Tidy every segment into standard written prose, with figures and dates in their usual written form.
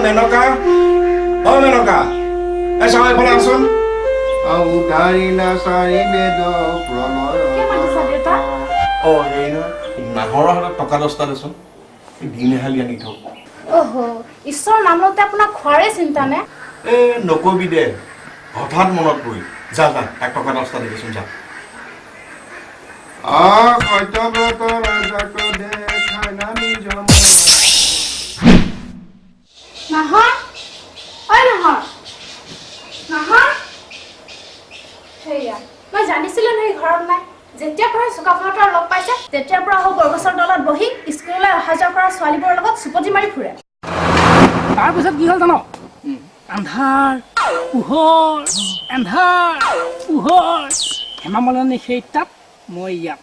Menoka? Oh Menoka. Sampai langsung. Aku dari nasari bedo pronoyo. Oh ini নাহৰৰ টকা 10টা দেচোন দিনে হালি আনি থক ওহো ঈশ্বৰ নাম লওঁতে আপোনাৰ খোৱাৰে চিন্তা নে এ নকবি দে হঠাৎ মনত পৰি যা যা 1 টকা 10টা দেচোন যা কইতব্ৰত ৰাজাক দেখাই না নিজ নাহৰ ঐ নাহৰ হেয়া মই জানিছিলো নহয় ঘৰত নাই যেতিয়া পৰা সুকাফাতৰ লগ পাইছে তেতিয়া পৰা হ গৰগছৰ তলত বহি স্কুললৈ অহা যোৱা কৰা ছোৱালীবোৰৰ লগত সুপজি মাৰি ফুৰে তাৰ পিছত কি হ'ল জানো আন্ধাৰ পোহৰ আন্ধাৰ পোহৰ হেমামালনী সেই তাত মই ইয়াত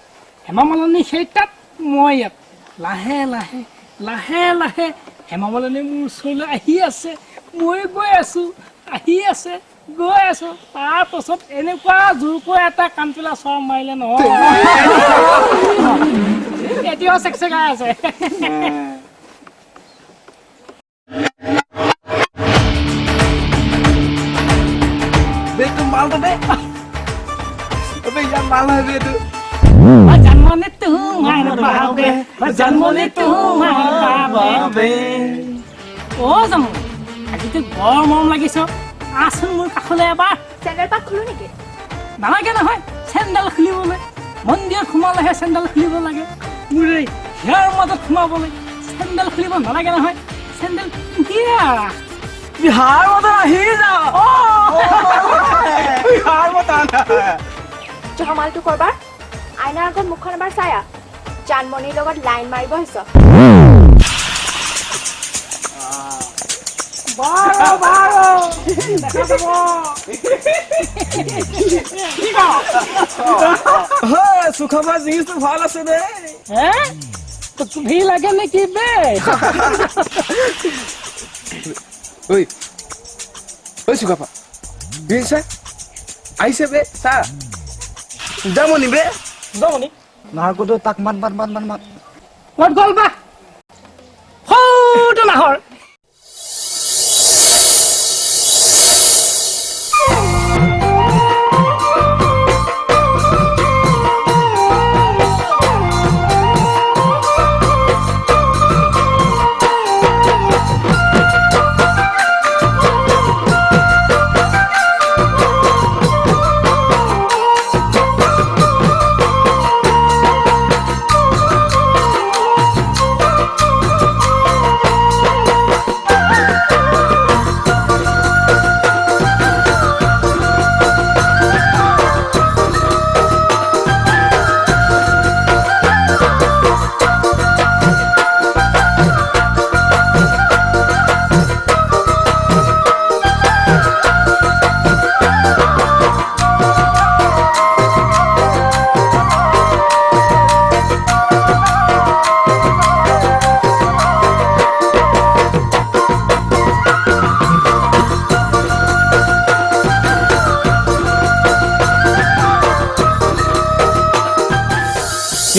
হেমামালনী সেই তাত মই ইয়াত লাহে লাহে লাহে লাহে হেমামালনী মোৰ ওচৰলৈ আহি আছে মই গৈ আছো আহি আছে গৈ আছো তাৰ পাছত এনেকুৱা জোৰকৈ এটা কাণপিলা চৰ মাৰিলে নহয় এতিয়াও চেকচেকাই আছে বেটো মাল দে অবে ইয়া মাল হয় বেটো জন্মনে তোমার বাবে জন্মনে তোমার বাবে ও জানো আজি তো বৰ মৰম লাগিছ আসুন মোৰ কাষলৈ এবাৰ চেণ্ডেল পাক খুলো নেকি নালাগে নহয় চেণ্ডেল খুলিবলৈ মন্দিৰ সোমালেহে চেণ্ডেল খুলিব লাগে মোৰ এই হিয়াৰ মাজত সোমাবলৈ চেণ্ডেল খুলিব নালাগে নহয় চেণ্ডেল হিয়া বিহাৰ মাজত আহি যা বিহাৰ মাজত জমালটো কৰবাৰ আইনাৰ আগত মুখখন এবাৰ চায়া জানমণিৰ লগত লাইন মাৰিব হৈছ বাৰো বাৰো দেখা যাব হয় সুখমা জিনিসটো ভাল আছে দে হে তো ভি লাগে নেকি বে ওই ওই সুখাপা বিনছে আইছে বে সা যামনি বে যামনি নাহৰকটো তাক মাত ক'ত গ'ল বা হৌটো নাহৰ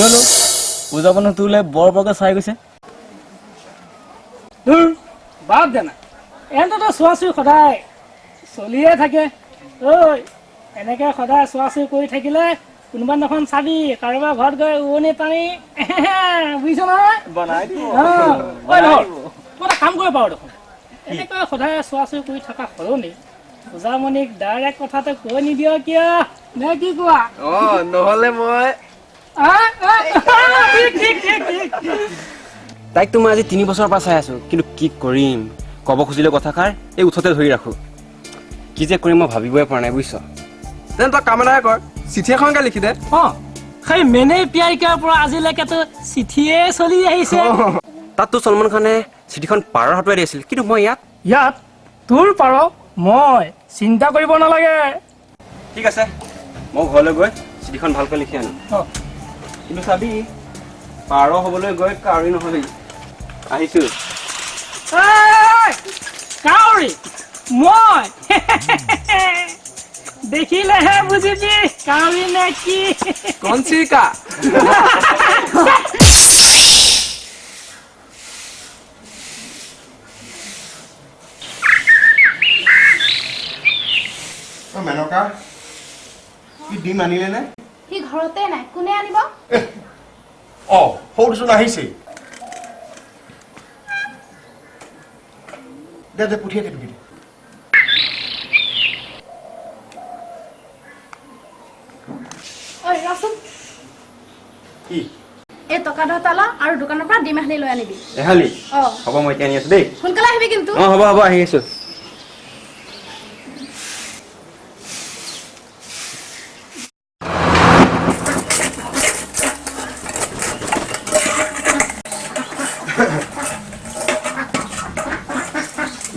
কিয়নো পূজাবনে তোলে বৰকে চাই গৈছে দূৰ বাদ দে না এহঁততো চোৱা চুই সদায় চলিয়ে থাকে ঐ এনেকে সদায় চোৱা চুই কৰি থাকিলে কোনোবা দিনাখন চাবি কাৰোবাৰ ঘৰত গৈ উৰণি টানি বুজিছ নহয় বনাই দিব ঐ নহয় তই এটা কাম কৰিব পাৰ দেখোন এনেকৈ সদায় চোৱা চুই কৰি থকা সলনি পূজামণিক ডাইৰেক্ট কথাটো কৈ নিদিয় কিয় নে কি কোৱা নহ'লে মই ঠিক তাইকতো মই আজি 3 বছৰৰ পৰা চাই আছো কিন্তু কি কৰিম ক'ব খুজিলে কথাষাৰ এই উঠতে ধৰি ৰাখো কি যে কৰিম মই ভাবিবই পৰা নাই বুজিছ তেনে তই কাম এটা কৰ চিঠি এখনকে লিখি দে সেই মেনে পিয়াইকাৰ পৰা আজিলৈকেতো চিঠিয়ে চলি আহিছে তাততো চলমান খানে চিঠিখন পাৰৰ হাতোৱাই দিছিল কিন্তু মই ইয়াত তোৰ পাৰ মই চিন্তা কৰিব নালাগে ঠিক আছে মই ঘৰলৈ গৈ চিঠিখন ভালকৈ লিখি আনো কিন্তু চাবি পাৰ হ'বলৈ গৈ কাউৰী নহ'বি আহিছো কাউৰী মই দেখিলেহে বুজিবি কাউৰী নে কি কঞ্চিকা মেনকা কি ডিম আনিলে নে সি ঘৰতে নাই কোনে আনিব সৰুচোন আহিছে দে পঠিয়াই দে ঐ ৰচোন কি এই টকা 10 ল আৰু দোকানৰ পৰা ডিম আনি লৈ আনিবি এহালি অ হ'ব মই এতিয়া আনি আছো দেই সোনকালে আহিবি কিন্তু হ'ব আহি আছো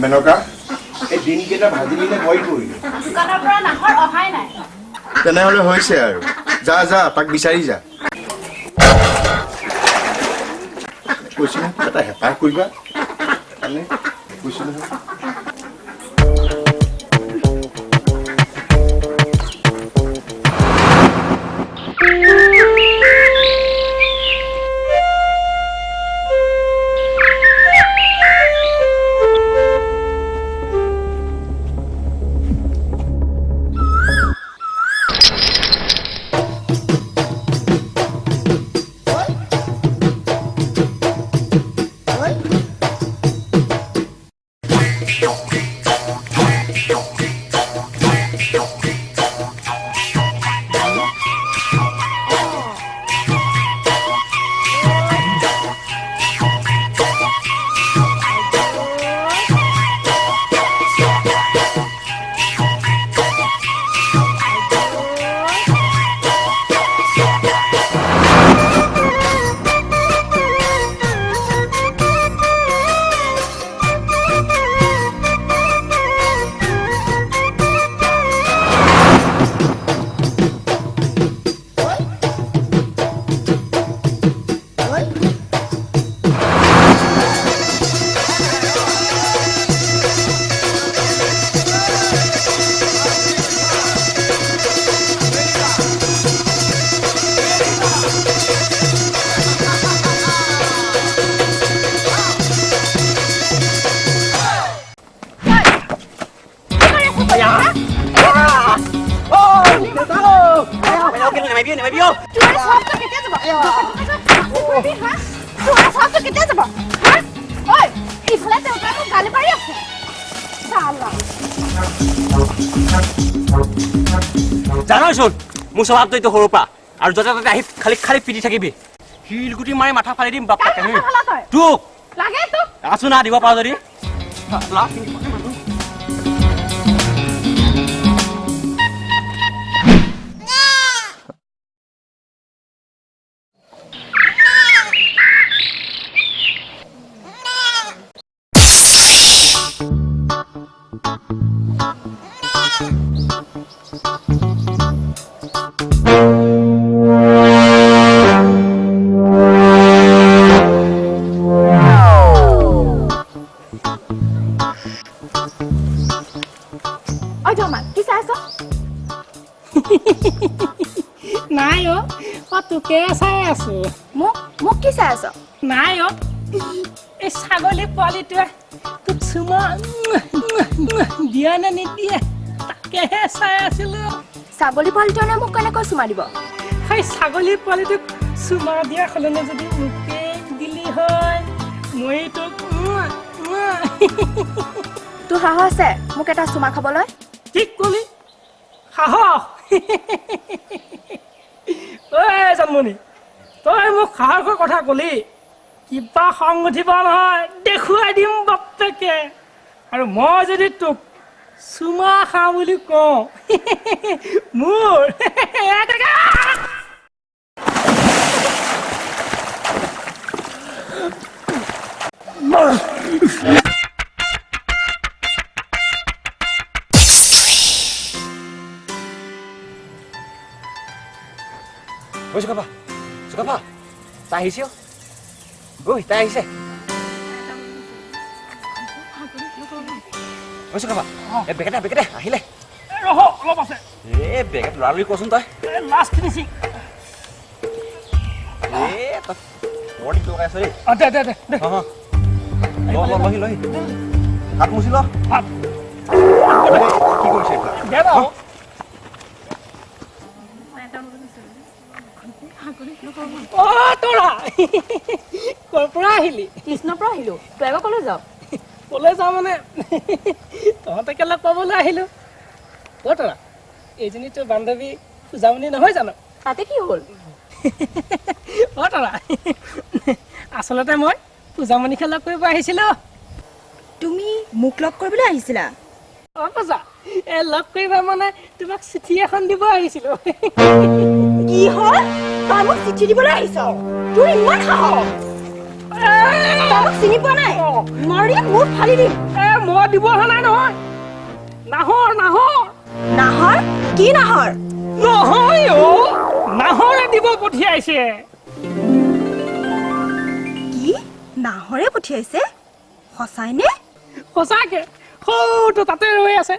মেনকা এই ডিমকেইটা ভাজিলি নে বইল কৰিলি দোকানৰ পৰা নাহৰ অহাই নাই তেনেহ'লে হৈছে আৰু যা যা তাক বিচাৰি যা কৈছো নহয় এটা হেঁপাহ কৰিবা কৈছো নহয় জানোচোন মোৰ স্বভাৱটো এইটো সৰুৰ পৰা আৰু য'তে ত'তে আহি খালি পিটি থাকিবি শিলগুটি মাৰি মাথা ফালি দিম বাপ্পাকে তোক আছো না দিব পাৰ যদি তোকে চাই আছো মোক কি চাই আছ নাই অ এই ছাগলী পোৱালিটোৱে তোক চুমা দিয়া নে নিদিয়ে তাকেহে চাই আছিলো ছাগলী পোৱালিটোৱে মোক কেনেকৈ চুমা দিব সেই ছাগলী পোৱালিটোক চুমা দিয়া সলনি যদি মোকে দিলি হয় মই তোক তোৰ সাহস আছে মোক এটা চুমা খাবলৈ ঠিক কলি সাহস ঐ জানমণি তই মোক সাহসৰ কথা কলি কিবা খং উঠিব নহয় দেখুৱাই দিম বাপেকে আৰু মই যদি তোক চুমা খাওঁ বুলি কওঁ মোৰ ঐ চুকাফা তাই আহিছে ঐ তাই আহিছে ঐ চুকাফা বেগেতে আহিলে ৰহ অলপ আছে বেগেত লৰালৰি কচোন তই লাষ্ট ফিনিচিং তই বৰ দিন লগাই আছ দেই দে লহি হাত মুচি ল হাত কি কৰিছে দে বাৰু তৰা ক'ৰ পৰা আহিলি কৃষ্ণৰ পৰা আহিলো তই এবাৰ কলৈ যাৱ ক'লৈ যাওঁ মানে তহঁতকে লগ পাবলৈ আহিলোঁ তৰা এইজনী তোৰ বান্ধৱী পূজামণি নহয় জানো তাতে কি হ'ল তৰা আচলতে মই পূজামণিকে লগ কৰিব আহিছিলোঁ তুমি মোক লগ কৰিবলৈ আহিছিলা পূজা লগ কৰিবা মানে তোমাক চিঠি এখন দিব আহিছিলোঁ কি হ'ল তই মোক চিঠি দিবলৈ আহিছ তোৰ ইমান সাহস তই মোক চিনি পোৱা নাই মাৰি মোক ফালি দিম মই দিব অহা নাই নহয় নাহৰ কি নাহৰ নহয় নাহৰে দিব পঠিয়াইছে কি নাহৰে পঠিয়াইছে সঁচাইনে সঁচাকে সৌটো তাতে ৰৈ আছে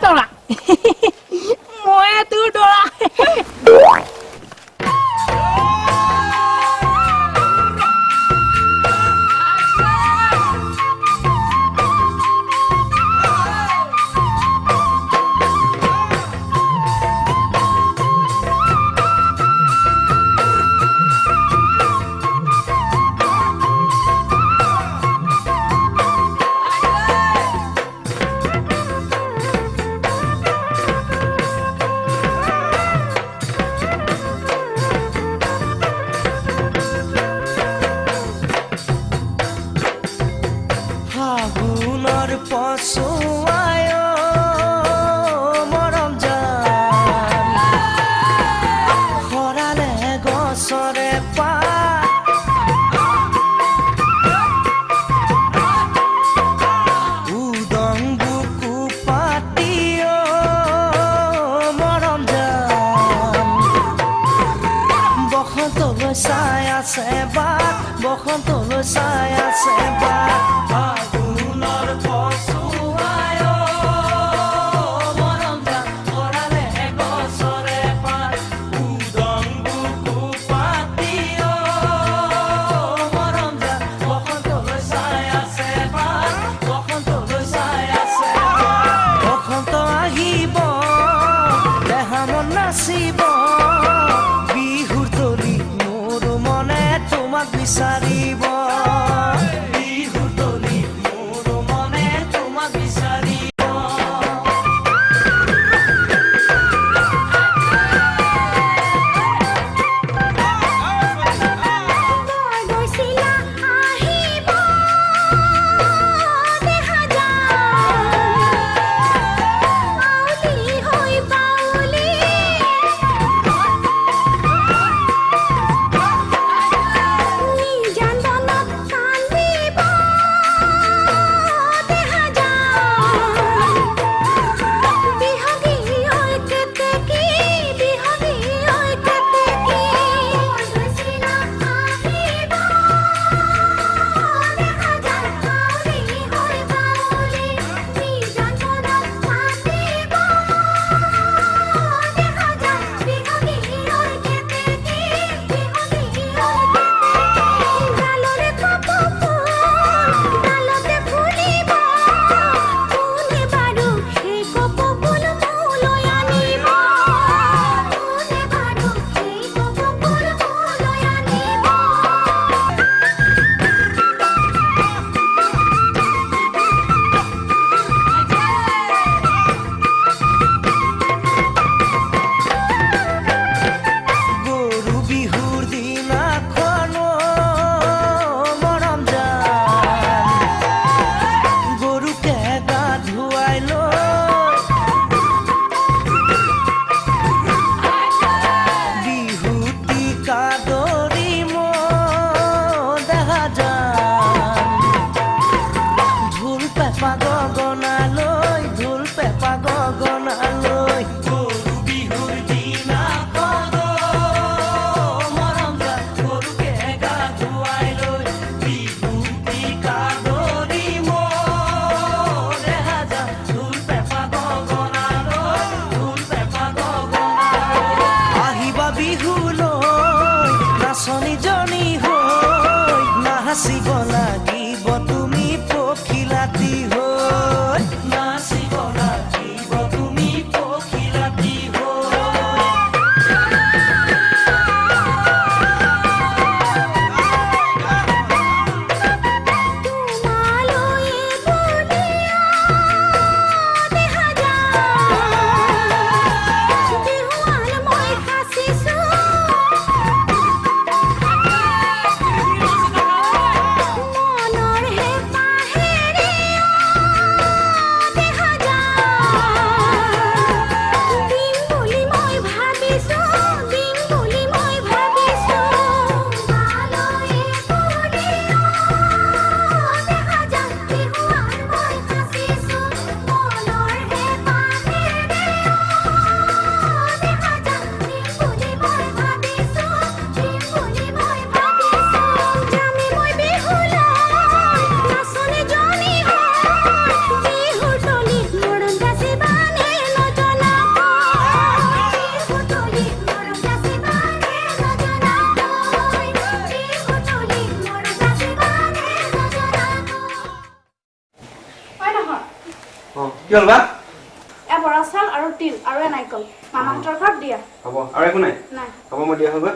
তৰা মই তোৰ দৰা নাচিব লাগিব তুমি পখিলাতি হৈ নাচিব লাগিব তুমি পখিলাতি হৈ কি হ'ল বা বৰা চাউল আৰু তিল আৰু নাৰিকল মামাহঁতৰ ঘৰত দিয়া হ'ব আৰু একো নাই নাই হ'ব মই দিয়া হৈ গৈ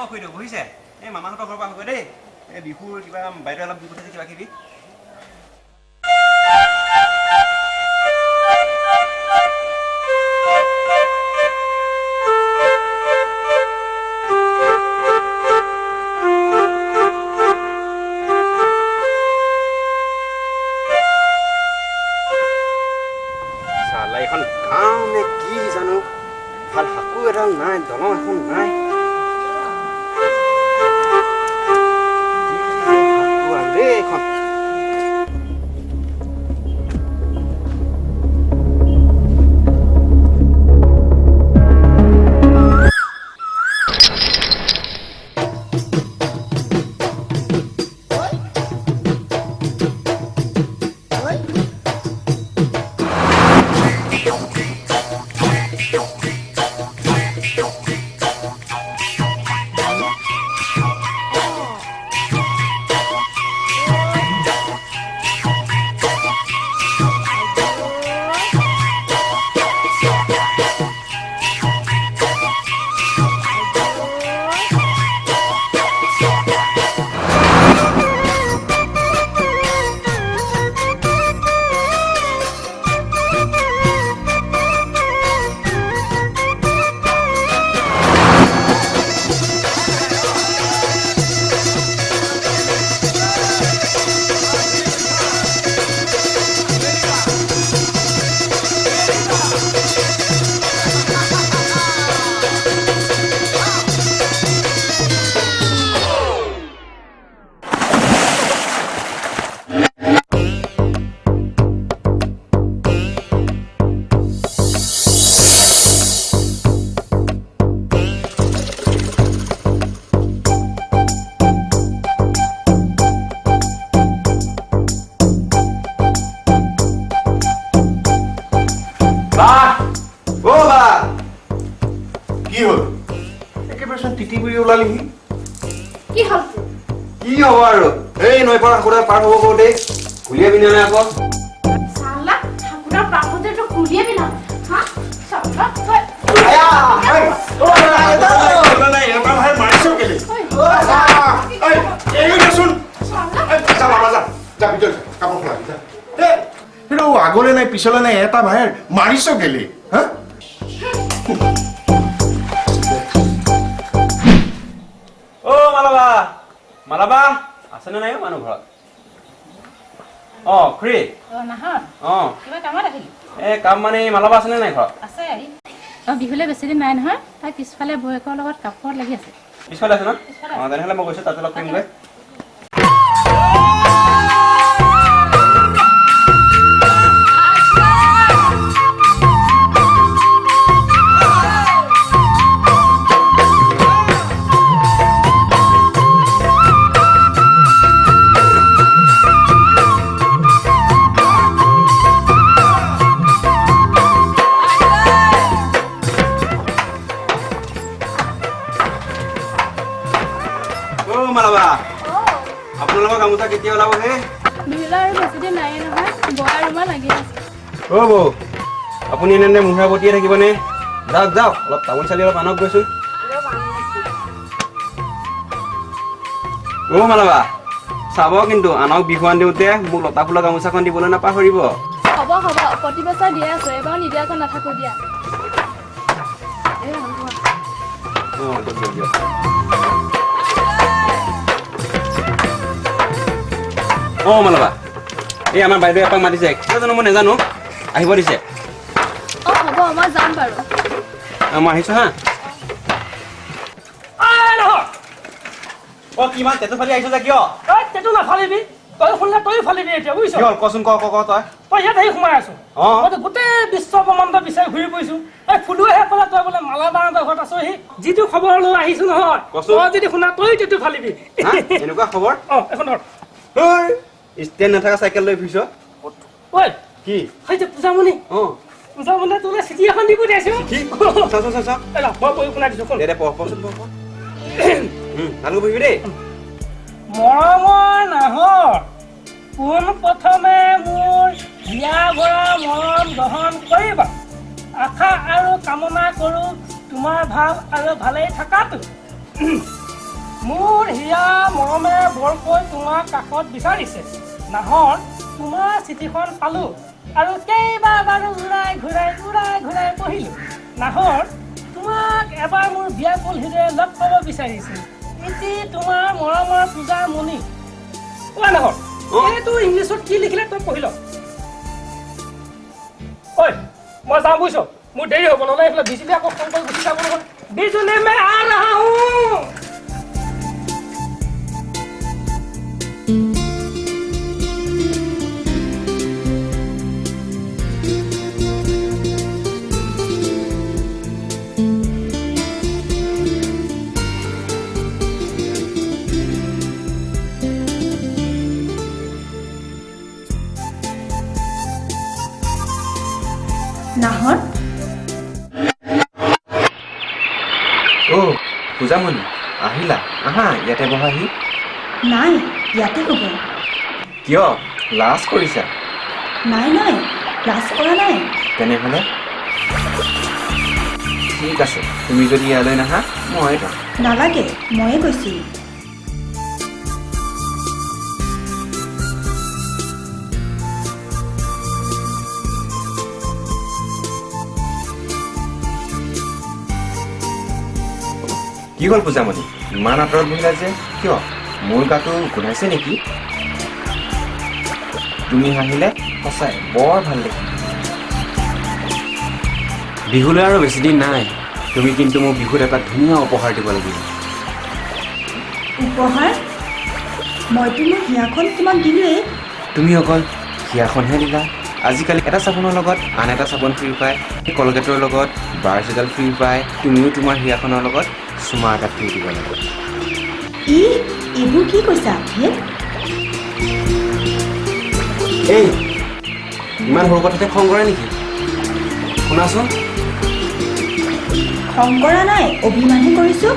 খুইদেউ বহিছে এই মামাহঁতৰ ঘৰৰ পৰা হ'ব দেই এই বিহুৰ কিবা বাইদেউ অলপ দি পঠাইছে কিবা কিবি এখন গাঁও নে কি জানো ভাল হাকু এডাল নাই দলং এখন নাই এখন কি হ'ল একেবাৰে তিতি বুলি ওলালিহি কি হ'ল কি হ'ব আৰু এই নৈ পাৰ হাকুৰা পাৰ হ'ব কওঁতে ঘূলিয়ে পিনে নাই আকৌ চালা ঠাকুৰৰ প্ৰাপতেটো কুলিয়ে বিনা হা চালা আগলে নাই পিছলে নাই এটা ভাইৰ মাৰিছ কেলে হা মালাবা মালাবা আছেনে নাই মানুহ ঘৰত খুৰী এই কাম মানে মালাবা আছেনে নাই ঘৰত বিহুলে বেছি দিন নাই নহয় তাই পিছফালে বৌয়েকৰ লগত কাপোৰত লাগি আছে পিছফালে আছে ন তেনেহ'লে মই গৈছোঁ তাতে লগ কৰিমগৈ মালাবা অঁ আপোনালোকৰ গামোচা কেতিয়া ওলাব হে বিহুলৈ আৰু বেছিদিন নাই নহয় বৰা ৰুমাল লাগি আছে অ বৌ আপুনি এনে মুঢ়া বটিয়ে থাকিবনে যাওক যাওক অলপ তামোল চালি অলপ আনক গৈছো অ মালাবা চাব কিন্তু আনক বিহুৱান দিওঁতে মোক লতা ফুলৰ গামোচাখন দিবলৈ নাপাহৰিব হ'ব হ'ব প্ৰতি বছৰ দিয়ে আছোঁ এবাৰ নিদিয়াকৈ নাথাকোঁ দিয়া অ দিয়ক দিয়ক অ মালাবা এই আমাৰ বাইদেউ এপাক মাতিছে কিয় জানো মই নাজানো আহিব দিছে অঁ হ'ব মই যাম বাৰু মই আহিছো হা অ কিমান তেটো ফালি আহিছ যে কিয় তেটো নাফালিবি তই শুনিলে তই ফালিবি এতিয়া বুজিছ কি হ'ল কচোন ক তই তই ইয়াত আহি সোমাই আছো অঁ। মইতো গোটেই বিশ্ব ব্ৰহ্মাণ্ড বিচাৰি ঘূৰি ফুৰিছো এই ফুলুৱেহে ক'লে তই বোলে মালাবাহঁতৰ ঘৰত আছহি যিটো খবৰ লৈ আহিছো নহয় কচোন। তই যদি শুনা তই তেটো ফালিবি হা? এনেকুৱা খবৰ অঁ এখন ধৰ ষ্টেণ্ড নাথাকা চাইকেল লৈ ফুৰিছ ঐ কি সেই যে পূজামণি অ পূজামণিয়ে তোলে চিঠি এখন দি পঠিয়াইছো কি চা এই ৰ, মই পঢ়ি শুনাই দিছো শুন দে পঢ়চোন পঢ় ভালকৈ পঢ়িবি দেই মৰমৰ নাহৰ পোন প্ৰথমে মোৰ হিয়া ভৰা মৰম গ্ৰহণ কৰিবা আশা আৰু কামনা কৰোঁ তোমাৰ ভাল আৰু ভালেই থকাটো মোৰ হিয়া মৰমে বৰকৈ তোমাৰ কাষত বিচাৰিছে নাহৰ তোমাৰ চিঠিখন পালোঁ আৰু কেইবাবাৰো উৰাই ঘূৰাই পঢ়িলোঁ নাহৰ তোমাক এবাৰ মোৰ বিয়া পলহিৰে লগ পাব বিচাৰিছিল ইতি তোমাৰ মৰমৰ পূজাৰ মণি অ নাহৰ এইটো ইংলিছত কি লিখিলে তই পঢ়ি ল ঐ মই যাওঁ বুজিছ মোৰ দেৰি হ'ব নহ'লে এইফালে বিজুলী আকৌ ফোন কৰি গুচি যাব নহয় বিজুলী মে আ ৰহা হুঁ নাহৰ অ পূজামণি আহিলা আহা ইয়াতে বহাহি নাই ইয়াতে হ'ব কিয় লাজ কৰিছা নাই লাজ কৰা নাই তেনেহ'লে ঠিক আছে তুমি যদি ইয়ালৈ নাহা মই যাম নালাগে ময়ে কৈছোঁ কি হ'ল পূজামণি ইমান আঁতৰত বহিলা যে কিয় মোৰ গাটো গোন্ধাইছে নেকি তুমি হাঁহিলে সঁচাই বৰ ভাল দেখি বিহুলৈ আৰু বেছি দিন নাই তুমি কিন্তু মোক বিহুত এটা ধুনীয়া উপহাৰ দিব লাগিব উপহাৰ মইতো মোৰ হিয়াখন তোমাক দিলোৱেই তুমি অকল হিয়াখনহে দিলা আজিকালি এটা চাবোনৰ লগত আন এটা চাবোন ফ্ৰী পায় কলগেটৰ লগত ব্ৰাছ এডাল ফ্ৰী পায় তুমিও তোমাৰ হিয়াখনৰ লগত চুমা এটা ফ্ৰী দিব লাগিব এইবোৰ কি কৈছা হে এই ইমান সৰু কথাতে খং কৰে নেকি শুনাচোন খং কৰা নাই অভিমানহে কৰিছোঁ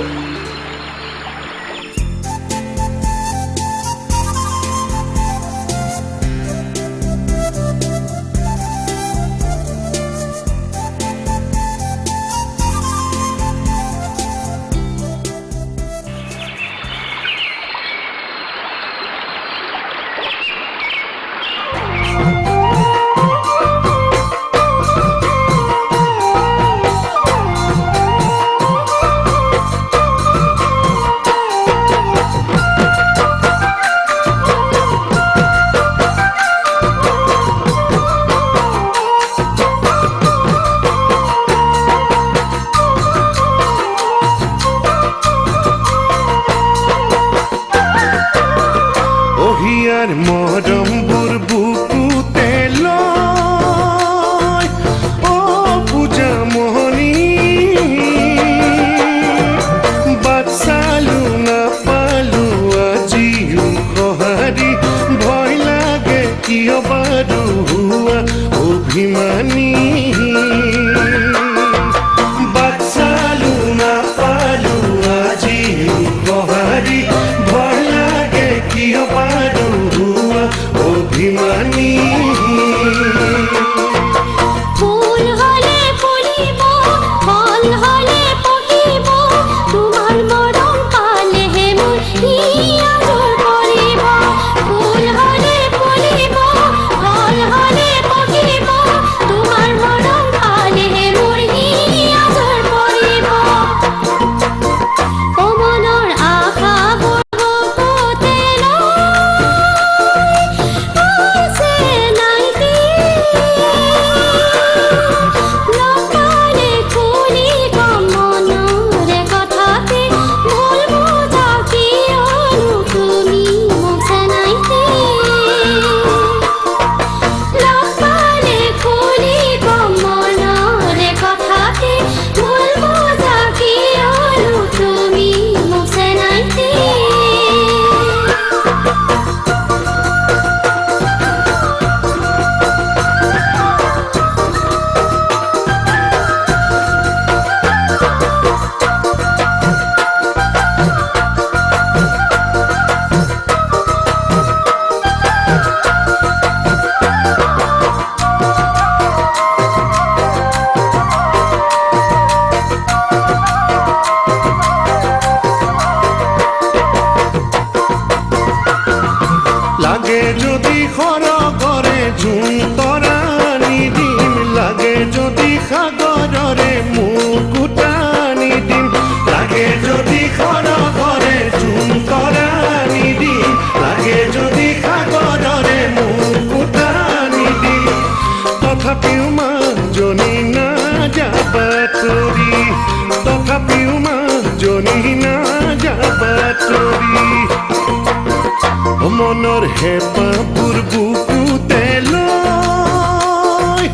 মনৰ হেঁপাহবোৰ বুকুতে লৈ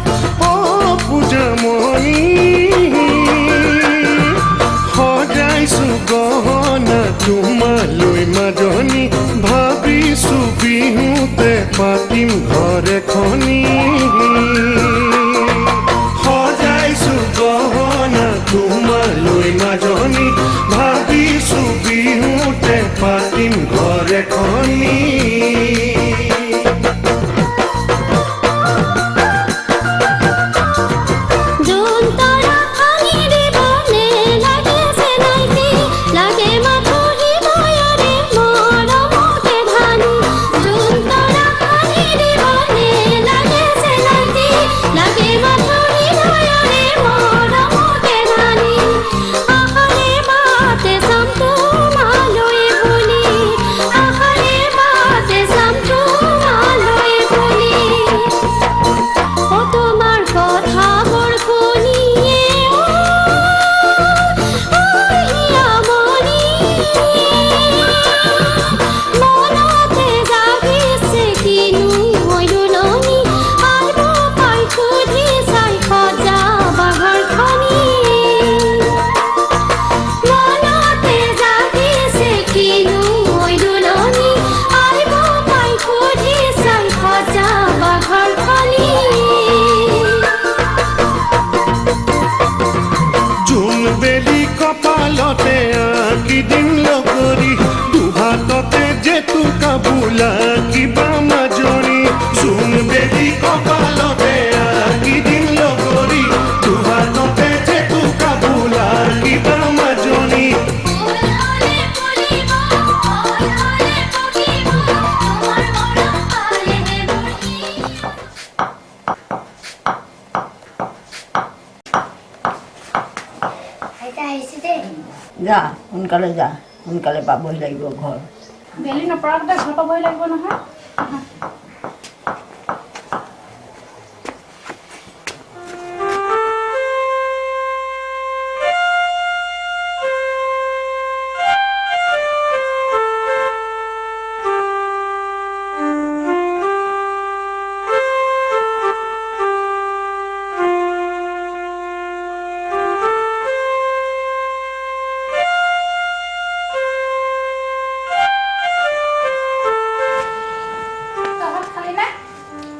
পূজামণি সজাইছো গহনা তোমালৈ মাজনী ভাবিছো বিহুতে পাতিম ঘৰ এখনি সজাইছো গহনা তোমালৈ মাজনী ভাবিছো বিহুতে পাতিম ঘৰ এখনি যা সোনকালে যা সোনকালে পাবহি লাগিব ঘৰ বেলি নপৰাতে ঘৰ পাবহি লাগিব নহয়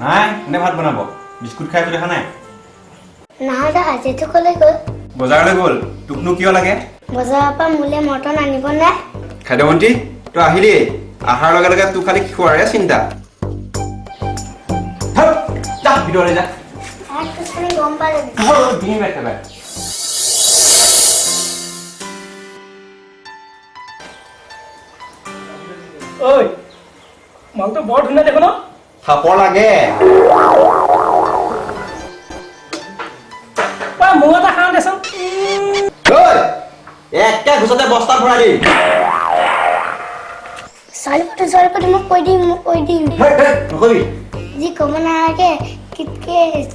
নাই কোনে ভাত বনাব বিস্কুট খাই দেখা নাই নহয় দা আজিতো কলে গ'ল বজাৰলৈ গ'ল তোকনো কিয় লাগে বজাৰৰ পৰা মোলে মটন আনিব নে খাদ্যমন্ত্ৰী তই আহিলি আহাৰ লগে লগে তোক খালি খোৱাৰে চিন্তা যা ভিতৰলৈ যা খালি গম পালে দিম একেবাৰে ঐ মালটো বৰ ধুনীয়া দেখোন খাপৰ লাগে মোৰ এটা খাওঁ দেচোন একে ঘুচতে বস্তা ভৰাই দিম ছোৱালীপতি মোক কৈ দিম নকবি যি ক'ব নালাগে কিটকেট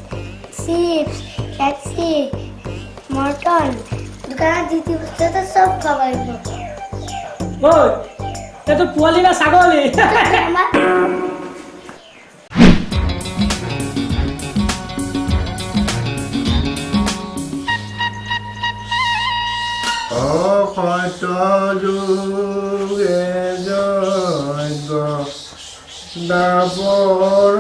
চিপছ কেপচি মটন দোকানত যি যি বস্তু আছে চব খাব লাগিব ঐ এইটো পোৱালি না ছাগলী অসত্য যুগে যজ্ঞ দাপৰ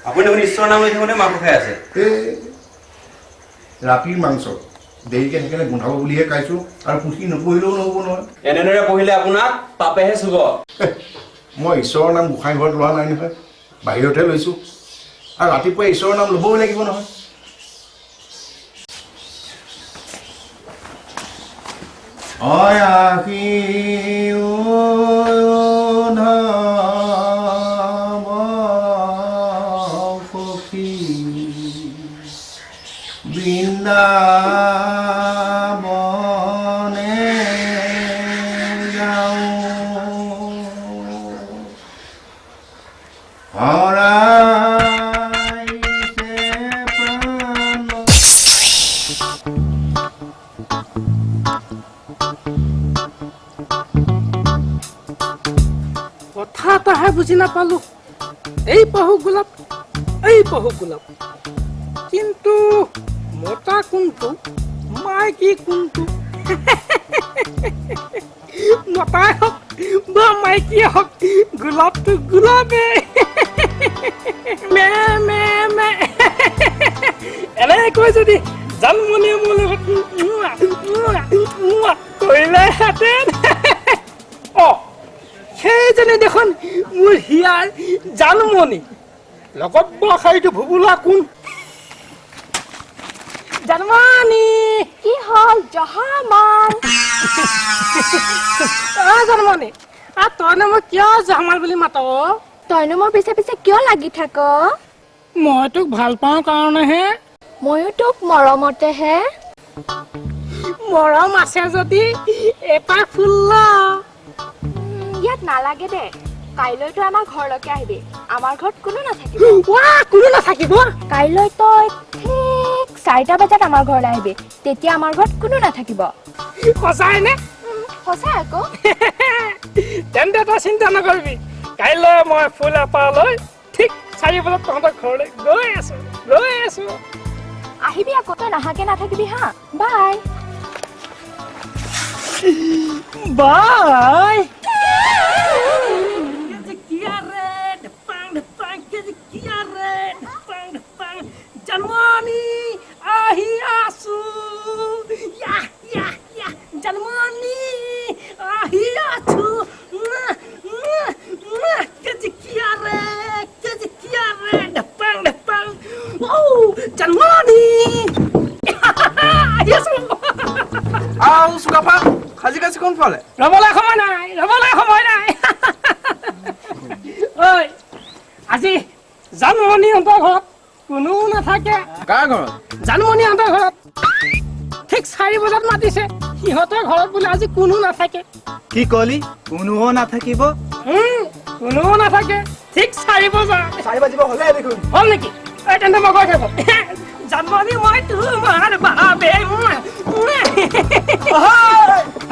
আপুনি দেখোন ঈশ্বৰৰ নাম লৈ থাকোঁতে মাংস খাই আছে ৰাতিৰ মাংস দেৰিকে সেইকাৰণে গোন্ধাব বুলিহে খাইছো আৰু পুথি নপঢ়িলেও নহ'ব নহয় এনেদৰে পঢ়িলে আপোনাক পাপেহে চুব মই ঈশ্বৰৰ নাম গোসাঁই ঘৰত লোৱা নাই নহয় বাহিৰতহে লৈছোঁ আৰু ৰাতিপুৱা ঈশ্বৰৰ নাম ল'বই লাগিব নহয় আহি বৃন্দাবনে যাওঁ হৰাইছে কথা এটাহে বুজি নাপালো এই পহু গোলাপ এই পহু গোলাপ কিন্তু মতা কোনটো মাইকী কোনটো মতাই হওক বা মাইকীয়ে হওক গোলাপটো গোলাপে মে মে মে এনেকৈ যদি জানমণিয়ে মোৰ লগত কৰিলেহেঁতেন সেইজনে দেখোন মোৰ হিয়াৰ জানমণি লগত বখাইটো ভুবুলা কোন জানমণি কি হ'ল জহামাল জানমণি তইনো মই কিয় জহামাল বুলি মাত তইনো মোৰ পিছে পিছে কিয় লাগি থাক মই তোক ভাল পাওঁ কাৰণেহে ময়ো তোক মৰমতেহে মৰম আছে যদি এপাৰ ফুল ইয়াত নালাগে দে কাইলৈতো আমাৰ ঘৰলৈকে আহিবি আমাৰ ঘৰত কোনো নাথাকিব কোনো নাথাকিব কাইলৈ তই ঠিক 4টা বজাত আমাৰ ঘৰলৈ আহিবি তেতিয়া আমাৰ ঘৰত কোনো নাথাকিব সঁচাই নে সঁচাই আকৌ তেন্তে তই চিন্তা নকৰিবি কাইলৈ মই ফুল এপাহ লৈ ঠিক 4 বজাত তহঁতৰ ঘৰলৈ গৈ আছো আহিবি আকৌ তই নাহাকে নাথাকিবি হা বাই বাই জানমণি আহি আছো জানমণি আহি আছো জানমণি আহি আছো আৰু চুকাফা খাজি কাজি কোন ফালে ৰ'বলৈ সময় নাই ঐ আজি জানমণিহঁতৰ ঘৰত কোনো নাথাকে কাৰ ঘৰত জানমণিহঁতৰ ঘৰত ঠিক 4 বজাত মাতিছে সিহঁতৰ ঘৰত বোলে আজি কোনো নাথাকে কি কলি কোনোও নাথাকিব কোনো নাথাকে ঠিক 4 বজাত 4 বাজিব হ'লে দেখোন হ'ল নেকি তেন্তে মই গৈ থাকো জানমণি মই তোমাৰ বাবে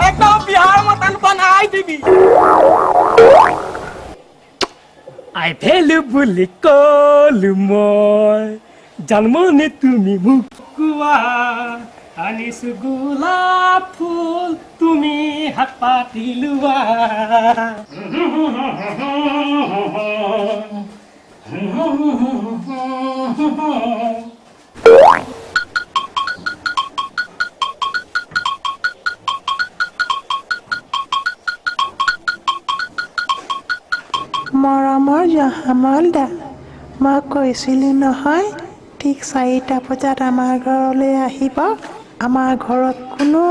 একদম বিহাৰ মতন বনাই দিবি আই ভেলু বুলি কলো মই জানমণি তুমি মোক কোৱা আনিছো গোলাপ ফুল তুমি হাত পাতি লোৱা মৰমৰ জহামাল দা মই কৈছিলোঁ নহয় ঠিক 4টা বজাত আমাৰ ঘৰলৈ আহিব আমাৰ ঘৰত কোনো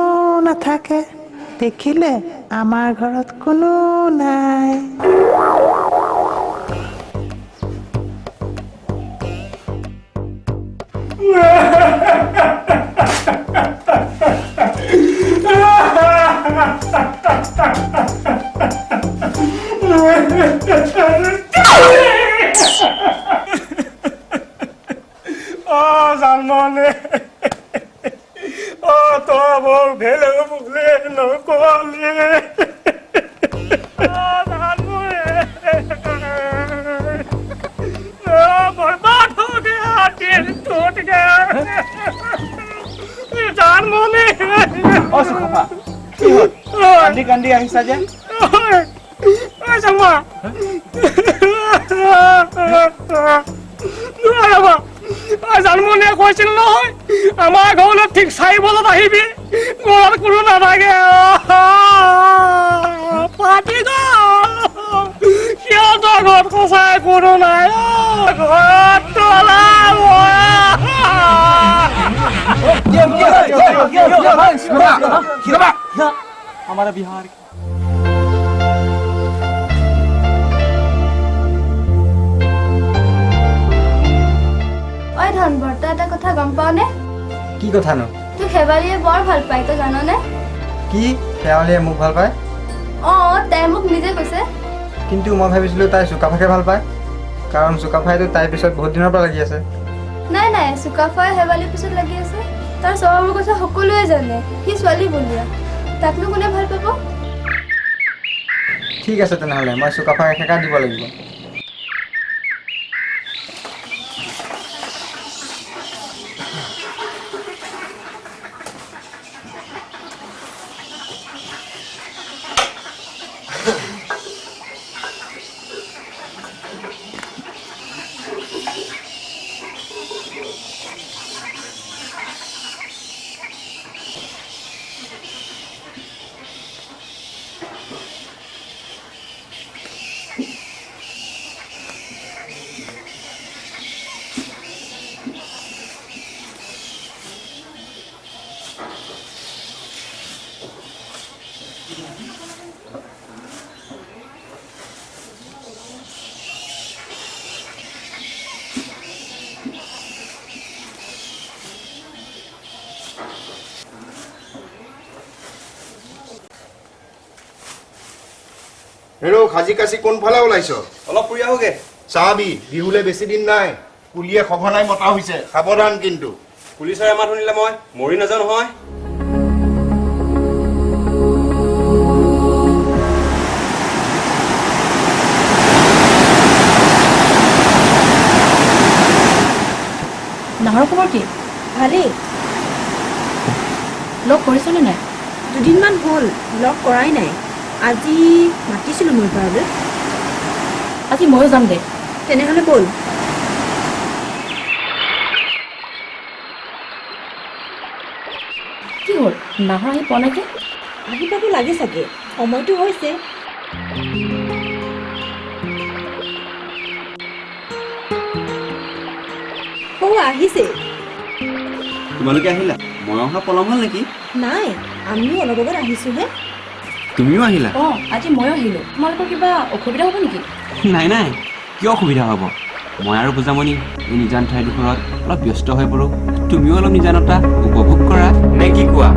নাথাকে দেখিলে আমাৰ ঘৰত কোনো নাই জানমণি তই বৰ ভেলু বুলি নকলি জানমণি কান্দি কান্দি আহিছা যে জানমণিয়ে কৈছিল নহয় আমাৰ ঘৰলৈ ঠিক 4 বজাত আহিবি ঘৰত কোনো নাথাকে পাতি সিহঁতৰ ঘৰত সঁচাই কোনো নাই ঘৰত তলা हमारा बिहार ঐ ধনবৰ তই এটা কথা গম পাৱ নে কি কথা নো তোক শেৱালীয়ে বৰ ভাল পায় তই জাননে কি শেৱালীয়ে মোক ভাল পায় তাই মোক নিজে কৈছে কিন্তু মই ভাবিছিলো তাই চুকাফাকে ভাল পায় কাৰণ চুকাফাইতো তাইৰ পিছত বহুত দিনৰ পৰা লাগি আছে নাই চুকাফাই শেৱালীৰ পিছত লাগি আছে তাৰ স্বভাৱৰ কথা সকলোৱে জানে সি ছোৱালী বলিয়া তাকনো কোনে ভাল পাব ঠিক আছে তেনেহ'লে মই চুকাফাক এশেকা দিব লাগিব। হেৰৌ খাজি কাচি কোনফালে ওলাইছ? অলপ ফুৰি আহোগে। চাবি বিহুলে বেছি দিন নাই, পুলিয়ে সঘনাই মতা হৈছে, সাৱধান কিন্তু। পুলিচৰ এমাহ শুনিলে মই মৰি নাযাওঁ নহয়। নাহৰ খবৰ কি? ভালেই। লগ কৰিছনে নাই? দুদিনমান হ'ল লগ কৰাই নাই। আজি মাতিছিলোঁ মোৰ ঘৰলৈ। আজি ময়ো যাম দে। তেনেহ'লে ব'ল। কি হ'ল নাহৰ আহি পোৱা নাই যে? আহিবতো লাগে চাগে, সময়টো হৈছে। আহিছে। তোমালোকে আহিলা? মই অহা পলম হ'ল নেকি? নাই, আমিও অলপ আগত আহিছোঁহে। তুমিও আহিলা? আজি ময়ো আহিলোঁ। তোমালোকৰ কিবা অসুবিধা হ'ব নেকি? নাই নাই, কিয় অসুবিধা হ'ব? মই আৰু বুজামণি এই নিজান ঠাইডোখৰত অলপ ব্যস্ত হৈ পৰোঁ। তুমিও অলপ নিজানতা উপভোগ কৰা নে কি কোৱা?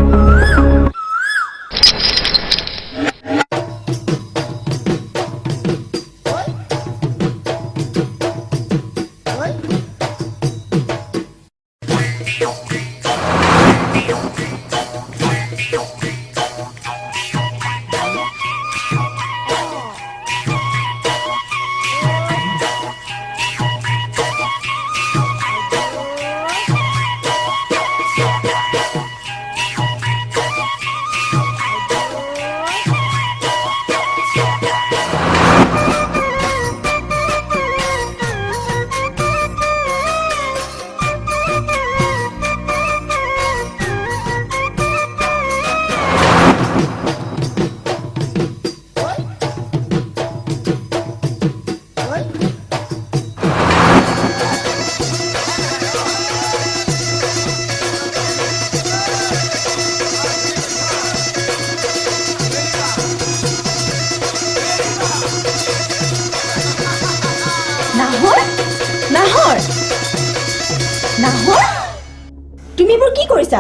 তুমি মোৰ কি কৰিছা?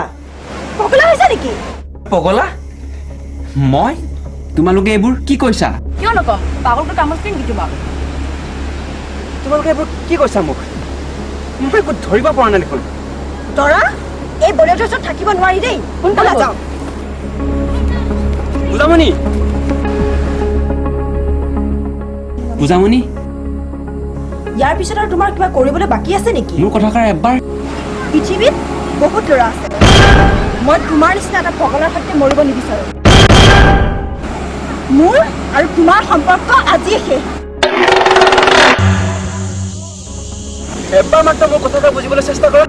পগলা হৈছা নেকি? পগলা? মই? তোমালোকে এইবোৰ কি কৈছা? কিয় নকম? পাগলটো কামত কৰিম কি তোমাক? তোমালোকে এইবোৰ কি কৈছা মোক? মই একো ধৰিব পৰা নাই দেখোন। তৰা, এই বলিউডৰ ওচৰত থাকিব নোৱাৰি দেই। সোনকালে যাওঁ। পূজামণি! পূজামণি! ইয়াৰ পিছত আৰু তোমাৰ কিবা কৰিবলৈ বাকী আছে নেকি? মোৰ কথাষাৰ এবাৰ। পৃথিৱীত বহুত ল'ৰা আছে, মই তোমাৰ নিচিনা এটা পগলাৰ সৈতে মৰিব নিবিচাৰোঁ। মোৰ আৰু তোমাৰ সম্পৰ্ক আজি শেষ। এবাৰ মাত্ৰ মোৰ কথা এটা বুজিবলৈ চেষ্টা কৰা।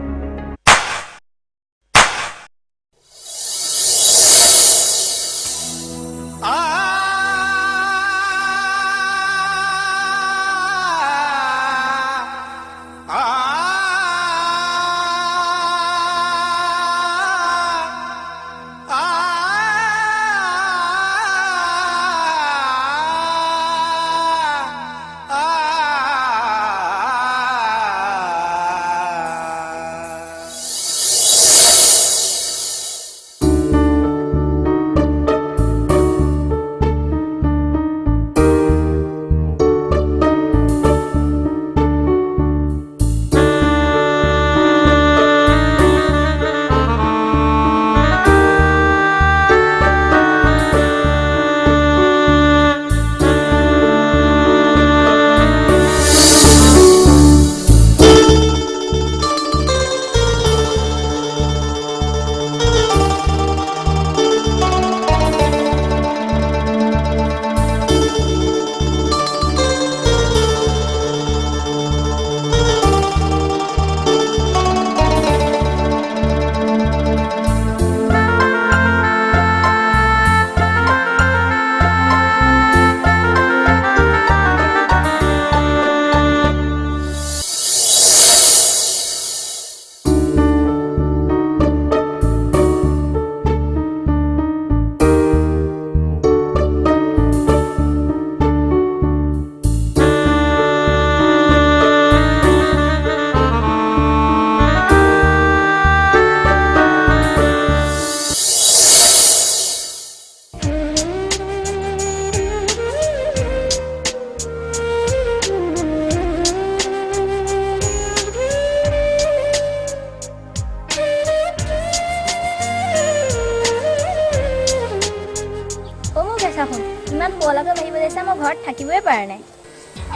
পৰা নাই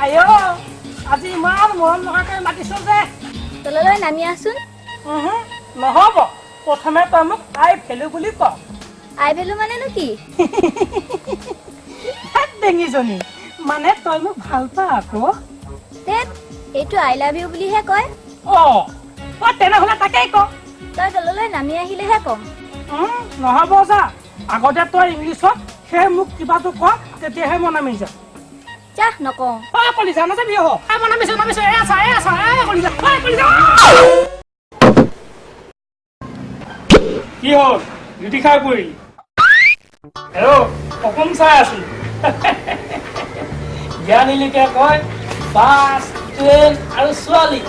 আইঅ আজি ইমান মৰম নহাকৈ মাতিছ যে তললৈ নামি আছোন নহ'ব প্ৰথমে তই মোক আই ভেলু বুলি ক আই ভেলু মানেনো কি ডেঙিজনী মানে তই মোক ভাল পা আকৌ তেত এইটো আই লাভ ইউ বুলিহে কয় তেনেহ'লে তাকেই ক তই তললৈ নামি আহিলেহে কম নহ'ব যা আগতে তই ইংলিছত সেই মোক কিবাটো ক তেতিয়াহে মই নামি যাম যাহ নকওঁ কলিজা নাযাবি মই নামিছো কলিজা কি হ'ল ৰুটি খাই পৰিলি অকণ চাই আছো জ্ঞানীলিকে কয় বাছ ট্ৰেইন আৰু ছোৱালী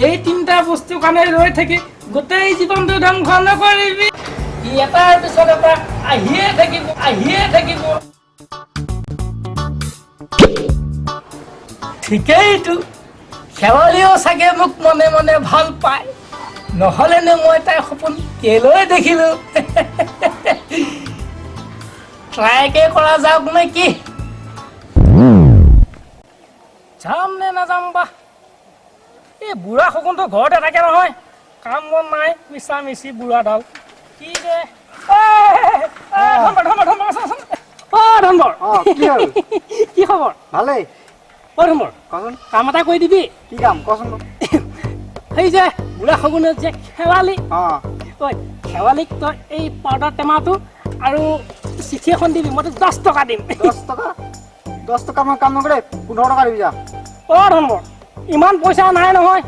এই তিনিটা বস্তুৰ কাৰণে ৰৈ থাকি গোটেই জীৱনটো ধ্বংস নকৰিবি ই এটাৰ পিছত এটা আহিয়ে থাকিব ঠিকেইটো শেৱালিও চাগে মোক মনে মনে ভাল পায় নহ'লেনো মই তাইৰ সপোন কেলৈ দেখিলো ট্ৰাইকে কৰা যাওক নেকি যাম নে নাযাম বা এই বুঢ়া সপোনটো ঘৰতে থাকে নহয় কাম বন নাই মিছা মিছি বুঢ়াডাল কি যে কি খবৰ ভালেই ধৰ্মৰ কচোন কাম এটা কৰি দিবি কি কাম কচোন সেই যে বুঢ়া শগুনৰ যে খেৱালি ঐ খেৱালিক তই এই পাউডাৰ টেমাটো আৰু চিঠি এখন দিবি মই তোক 10 টকা দিম 10 টকা মই কাম নকৰে 15 টকা দিবি যা ধৰ্মৰ ইমান পইচা নাই নহয়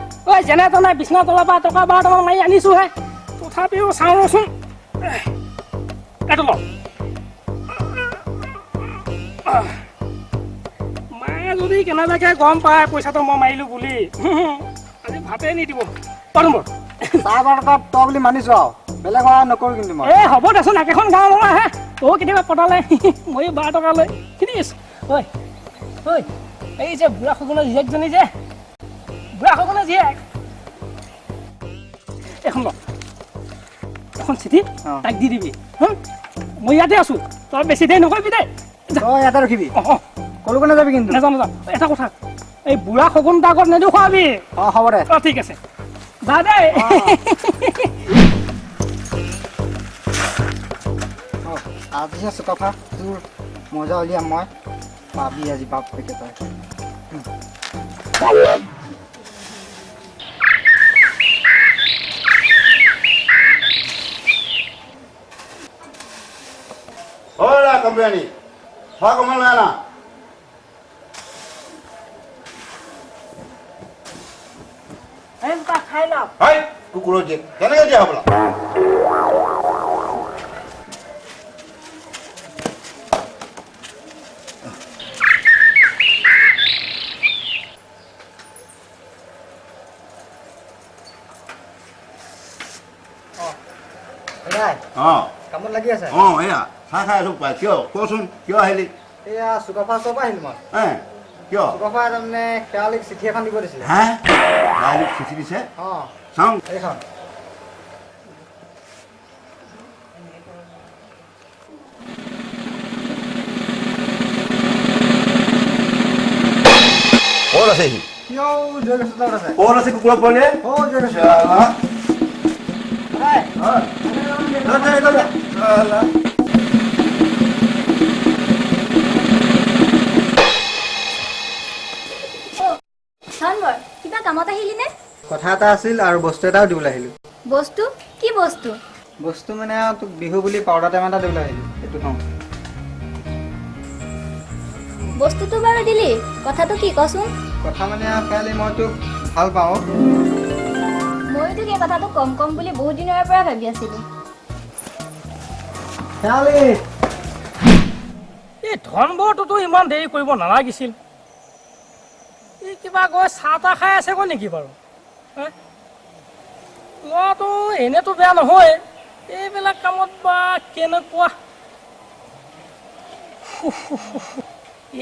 যেনে তেনে বিছনা তলৰ পৰা টকা 12 টকা মাৰি আনিছোহে তথাপিও চাওঁ ৰচোন এইটো ল মায়ে যদি কেনেবাকে গম পায় পইচাটো মই মাৰিলো বুলি আজি ভাতেই নিদিব ধৰ্মৰ চাহ বাৰটা তই বুলি মানিছো আৰু বেলেগ হোৱা নকৰো কিন্তু মই হ'ব দেচোন একেখন গাঁও ল'ৰা হে কেতিয়াবা পতালে মই 12 টকা লৈ কিনি আছো এই যে বুঢ়া শগুনৰ জীয়েকজনী যে বুঢ়া শগুনৰ জীয়েক এখন চিঠি তাইক দি দিবি মই ইয়াতে আছো তই বেছি দেৰি নকৰিবি দেই তই ইয়াতে ৰখিবি কলৈকো নাযাবি কিন্তু নাযাওঁ এটা কথা এই বুঢ়া শগুন তাৰ আগত নেদেখুৱাবি হ'ব দে ঠিক আছে যা দেই আজিহে চুকাফা তোৰ মজা উলিয়াম মই পাবি আজি বাপ পেকে তই Hola, company. Va como lana. খাই লওক Hai, kukulo je. Kenapa dia habla? কামত লাগি আছে এয়া চাহ খাই আছো পাই কিয় কচোন কিয় আহিলি এয়া চুকাফা চব আহিলো মই কিয় চুকাফা তাৰমানে খেৱালিক চিঠি এখন দিব দিছিলে ৰাইজক চিঠি দিছে চাওঁ এইখন ক'ত আছে সি কিয় জয় গছ আছে ক'ত আছে কুকুৰা পোৱালি জয় গছ কিবা কামত আহিলি নে কথা এটা আছিল আৰু বস্তু এটাও দিবলৈ আহিলো বস্তু কি বস্তু বস্তু মানে তোক বিহু বুলি পাউডাৰ টেমা এটা দিবলৈ আহিলো এইটো থওঁ বস্তুটো বাৰু দিলি কথাটো কি কচোন কথা মানে কালি মই তোক ভাল পাওঁ ময়ো তোক এই কথাটো কম বুলি বহুত দিনৰ পৰা ভাবি আছিলো এই ধনবোৰটোতো ইমান দেৰি কৰিব নালাগিছিল এই কিবা গৈ চাহ তাহ খাই আছে গৈ নেকি বাৰু ল'ৰাটো এনেতো বেয়া নহয় এইবিলাক কামত বা কেনেকুৱা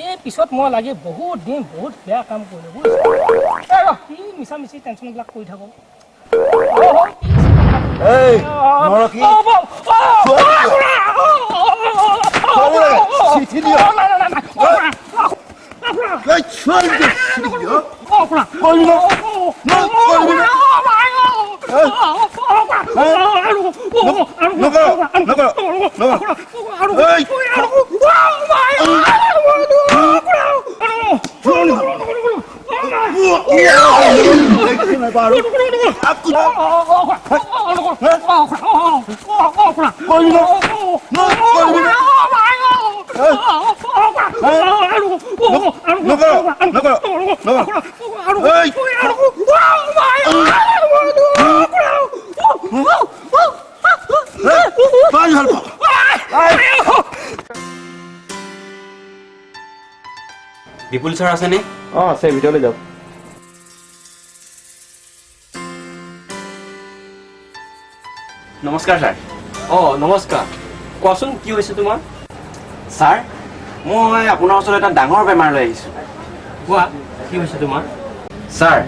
এই পিছত মই লাগি বহুত দিন বহুত বেয়া কাম কৰিলো কি মিছা মিছি টেনশ্যনবিলাক কৰি থাকোঁ বিপুল ছাৰ আছেনে? অঁ আছে, ভিতৰলৈ যাওক। নমস্কাৰ ছাৰ। নমস্কাৰ। কোৱাচোন কি হৈছে তোমাৰ? ছাৰ, মই আপোনাৰ ওচৰত এটা ডাঙৰ বেমাৰ লৈ আহিছোঁ। কোৱা কি হৈছে তোমাৰ? ছাৰ,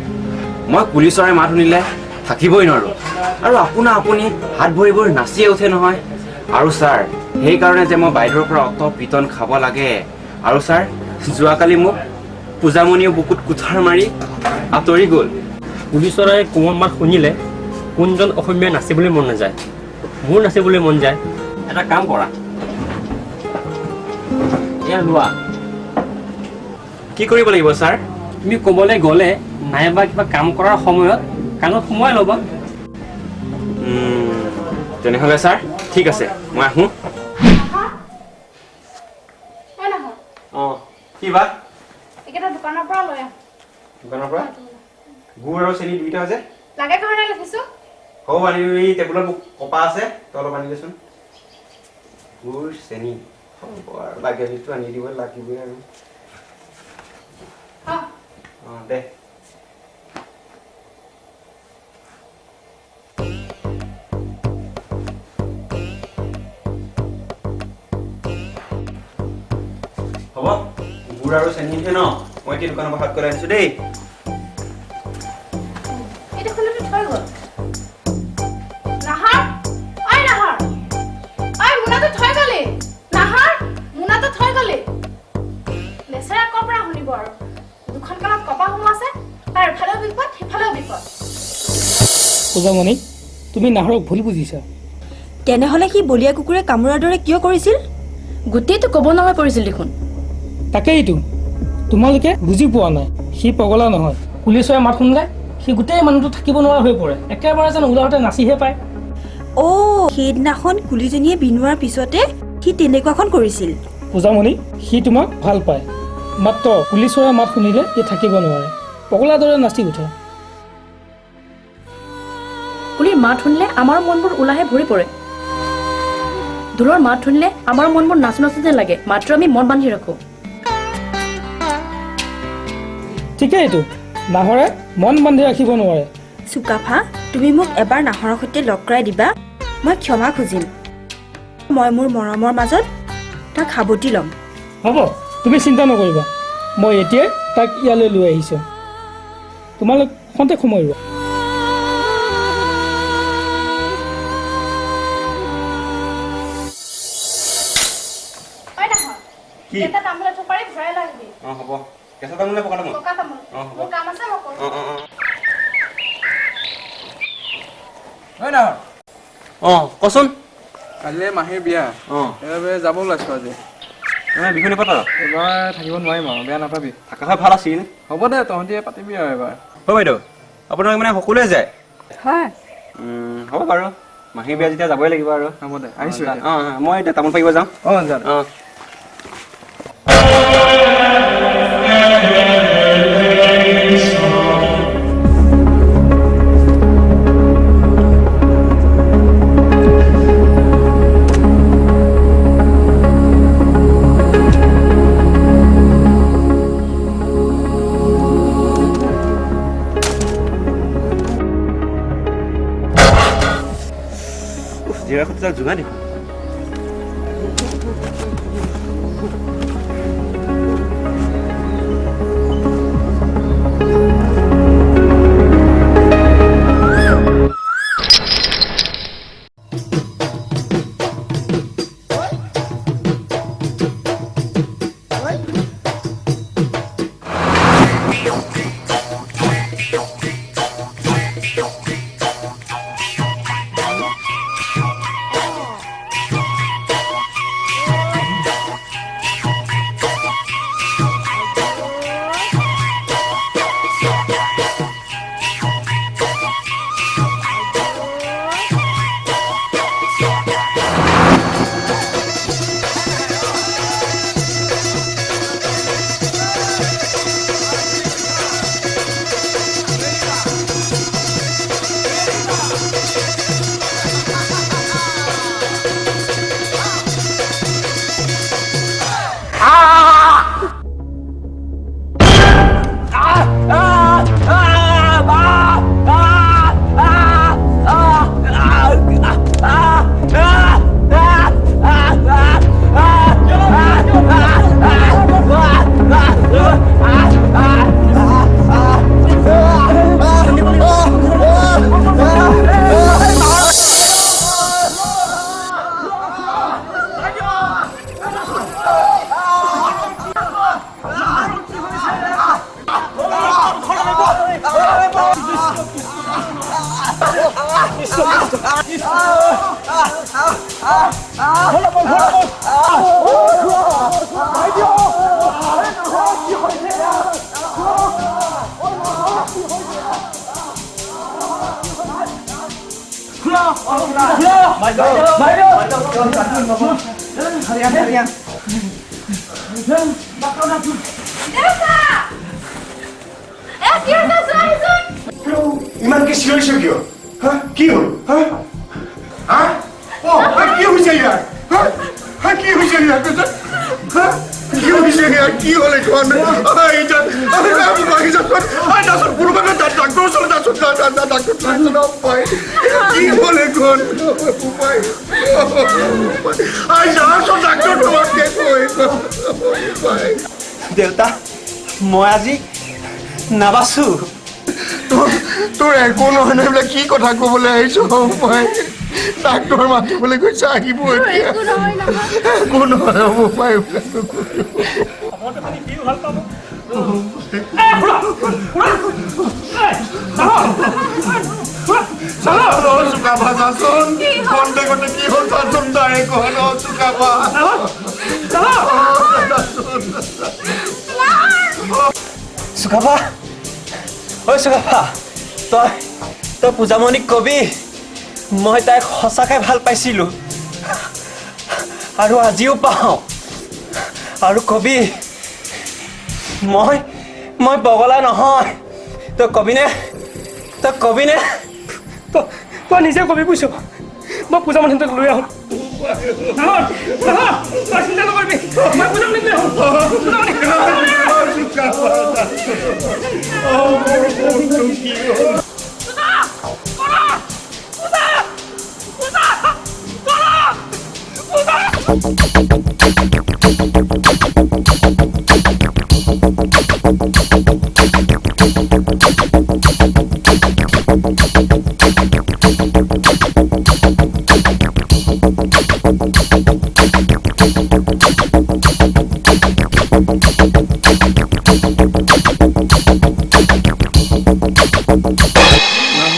মই পুলিচৰে মাত শুনিলে থাকিবই নোৱাৰোঁ, আৰু আপুনি হাত ভৰিবোৰ নাচিয়ে উঠে নহয়। আৰু ছাৰ, সেইকাৰণে যে মই বাইদেউৰ পৰা অত পিটন খাব লাগে। আৰু ছাৰ, যোৱাকালি মোক পূজামণিও বুকুত কুঠাৰ মাৰি আঁতৰি গ'ল। পুলিচৰে কোমল মাত শুনিলে কোনজন অসমীয়া নাচিবলৈ মন নাযায়? মোৰ নাচিবলৈ মন যায়। এটা কাম কৰা, এয়া লোৱা। কি কৰিব লাগিব ছাৰ? তুমি ক'বলৈ গ'লে নাইবা কিবা কাম কৰাৰ সময়ত কাণত সোমোৱাই ল'বা। তেনেহ'লে ছাৰ ঠিক আছে, মই আহোঁ। কি বা? একেটা দোকানৰ পৰা লৈ আহ। দোকানৰ পৰা গুড় আৰু চেনি দুইটা যে লাগে কাৰণে লিখিছো। হ'ব, আনি টেবুলত মোক কপা আছে, তই অলপ আনি দেচোন। গুড় চেনি হ'ব আৰু লাগে যিটো আনি দিব লাগিবই আৰু। অঁ দে। হ'ব, গুড় আৰু চেনি ন, মই এতিয়া দোকানৰ পৰা হাত কৰি আনিছো দেই। এইটো খুলিটো থৈ গ'ল। নাহাৰ, ঐ নাহাৰ, ঐ মোনাটো থৈ গ'লি। নাহাৰ, মোনাটো থৈ গ'লি। লেচেৰা ক'ৰ পৰা শুনিব আৰু? দুখন কাণত কপা সোমাইছে, তাৰ ইফালেও বিপদ সিফালেও বিপদ। পূজামণি, তুমি নাহৰক ভুল বুজিছা। তেনেহ'লে সি বলিয়া কুকুৰে কামোৰাৰ দৰে কিয় কৰিছিল? গোটেইটো ক'ব নহয় পৰিছিল দেখোন। তাকেইতো তোমালোকে বুজি পোৱা নাই। সি পগলা নহয়। পুলিচৰে মাত শুনিলে সি গোটেই মানুহটো থাকিব নোৱাৰা হৈ পৰে, একেবাৰে যেন ওলাওঁতে নাচিহে পায়। সেইদিনাখন কুলিজনীয়ে বিনোৱাৰ পিছতে সি তেনেকুৱাখন কৰিছিল। পূজামণি, সি তোমাক ভাল পায়, মাত্ৰ পুলিচৰে মাত শুনিলে সি থাকিব নোৱাৰে, পগলাৰ দৰে নাচি উঠে। কুলিৰ মাত শুনিলে আমাৰ মনবোৰ ওলাহে ভৰি পৰে। ঢোলৰ মাত শুনিলে আমাৰ মনবোৰ নাচো নাচো যেন লাগে, মাত্ৰ আমি মন বান্ধি ৰাখোঁ। ঠিকেইতো, নাহৰে মন বান্ধি ৰাখিব নোৱাৰে। চুকাফা, তুমি মোক এবাৰ নাহৰৰ সৈতে লগ কৰাই দিবা, মই ক্ষমা খুজিম। মই মোৰ মৰমৰ মাজত তাক সাৱটি ল'ম। হ'ব, তুমি চিন্তা নকৰিবা, মই এতিয়াই তাক ইয়ালৈ লৈ আহিছোঁ। তোমালোক খন্তেক সময় ৰ'বা। অঁ হ'ব, কেঁচা তামোলে পকা তামোল? অঁ হ'ব। অঁ কচোন। কাইলৈ মাহীৰ বিয়া, সেইবাবে যাব ওলাইছোঁ আজি। বিহু নেপাতা? এইবাৰ থাকিব নোৱাৰিম আৰু, বেয়া নাপাবি। থাকা হয় ভাল আছিল। হ'ব দে, তহঁতিয়ে পাতিবি আৰু এবাৰ। হয় বাইদেউ, আপোনালোক মানে সকলোৱে যায়? হয়। হ'ব বাৰু, মাহীৰ বিয়া যেতিয়া যাবই লাগিব আৰু। হ'ব দে, আহিছোঁ। অঁ মই এতিয়া তামোল পাৰিব যাওঁ। অঁ যা। অঁ জিৰা খুটি তাক জোঙা দেখোন। ইমান কি চিঞৰিছ কিয় হা কি হ'ল হা হা অ কি হৈছে ইয়াৰ হা কি হৈছে ইয়াৰ হা কি হৈছে ইয়াৰ কি হ'ল এইখন এইটা আমি যাচোন পুৰবাকে ডাক্তাৰ ওচৰত যাচোন ডাক্তাৰ পাই কি হ'ল এইখন উপায় যাচোন ডাক্তাৰ তোমাকে কৈ দেউতা মই আজি নাবাচো তোৰ একো নহয় নহয় এইবিলাক কি কথা ক'বলৈ আহিছ উপায় ডাক্তৰ মাতিবলৈ গৈছে আহিব এতিয়া একো নহয় হ'ব পাই চুকাফা যাচোন কণ্টেকতে কি হ'ল চাচোন তাৰে কহন চুকাফা চুকাফা ঐ চুকাফা তই তই পূজামণিক কবি মই তাইক সঁচাকৈ ভাল পাইছিলোঁ আৰু আজিও পাওঁ আৰু কবি মই পগলা নহয় তই কবিনে তই নিজে কবি বুজিছ মই পূজামণিহঁতক লৈ আহোঁ তই চিন্তা নকৰিবি মই পূজামণিক লৈ আহোঁ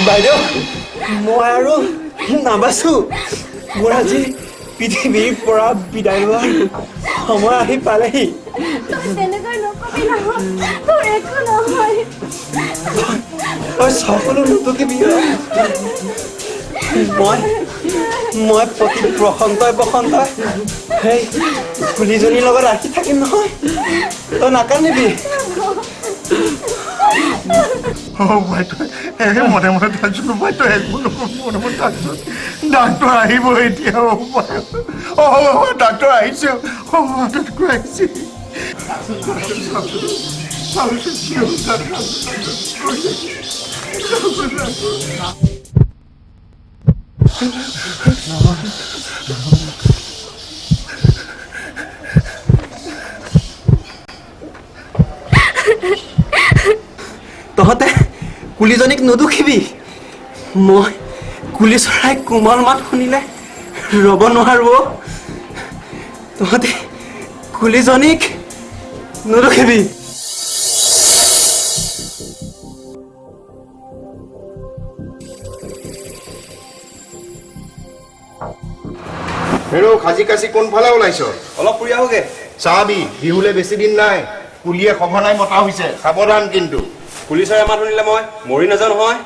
বাইদেউ মই আৰু নাবাচো মোৰ আজি পৃথিৱীৰ পৰা বিদায় লোৱাৰ সময় আহি পালেহি তই সকলো নুটুকিবি মই প্ৰতি বসন্তই সেই ফুলিজনীৰ লগত ৰাখি থাকিম নহয় তই নাকান্দিবি মনে মনে থাকছো বাইতো একো মনে মনে থাকছো ডাক্তৰ আহিব এতিয়া ডাক্তৰ আহিছে আহিছে তহঁতে কুলিজনীক নুদুখিবি মই কুলি চৰাই কোমল মাত শুনিলে ৰ'ব নোৱাৰো তহঁতে কুলিজনীক নুদুখিবি হেৰৌ খাজি কাচি কোনফালে ওলাইছ অলপ ফুৰি আহোগে চাবি বিহুলে বেছি দিন নাই কুলিয়ে সঘনাই মতা হৈছে সাৱধান কিন্তু কুলি চৰাই মাত শুনিলে মই মৰি নাযাওঁ নহয়